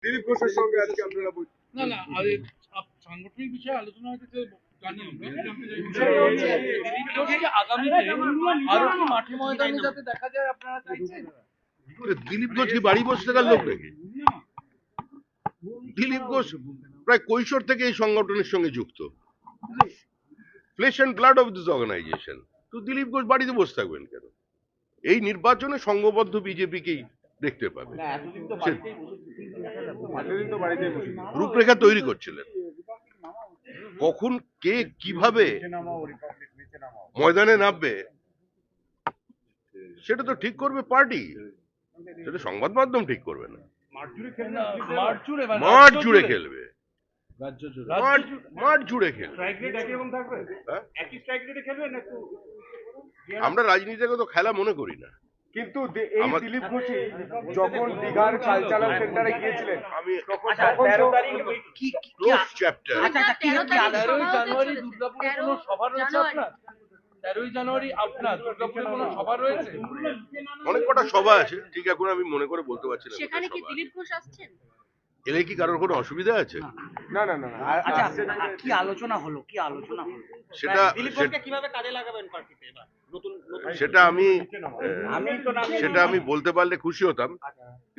দিলীপ ঘোষের সঙ্গে আজকে আপনারা না না সাংগঠনিক বিষয়ে আলোচনা হচ্ছে জানি আগামীতে আরো কি মাঠে ময়দানে যাতে দেখা যায় আপনারা চাইছেন? দিলীপ ঘোষ কি বাড়ি বসে থাকার লোক নাকি? দিলীপ ঘোষ প্রায় কৈশোর থেকে এই সংগঠনের সঙ্গে যুক্ত, flesh and blood of this organisation. তো দিলীপ ঘোষ বাড়িতে বসে থাকবেন কেন? এই নির্বাচনে সংঘবদ্ধ বিজেপিকেই দেখতে পাবে। রূপরেখা তৈরি করছিলেন, কখন কে কিভাবে ময়দানে নামবে সেটা তো ঠিক করবে পার্টি, সেটা সংবাদ মাধ্যম ঠিক করবে না। মাঠ জুড়ে খেলবে, মাঠ জুড়ে খেলবে। আমরা রাজনীতিকে তো খেলা মনে করি না, কিন্তু এই দিলীপ ঘোষই যখন দীঘার কালচারাল সেন্টারে গিয়েছিলেন, আমি ক্লোজ চ্যাপ্টার। 13ই জানুয়ারি দুর্গাপুরে কোনো সভা রয়েছে আপনার? 13ই জানুয়ারি আপনার দুর্গাপুরে কোনো সভা রয়েছে? অনেক কটা সভা আছে, ঠিক এখন আমি মনে করে বলতে পারছি না। সেখানে কি দিলীপ ঘোষ আসছেন? এলে কি কারোর কোনো অসুবিধা আছে? না না না। আচ্ছা, কি আলোচনা হলো? সেটা কিভাবে কাজে লাগাবেন পার্টিতে এবার? সেটা আমি বলতে পারলে খুশি হতাম,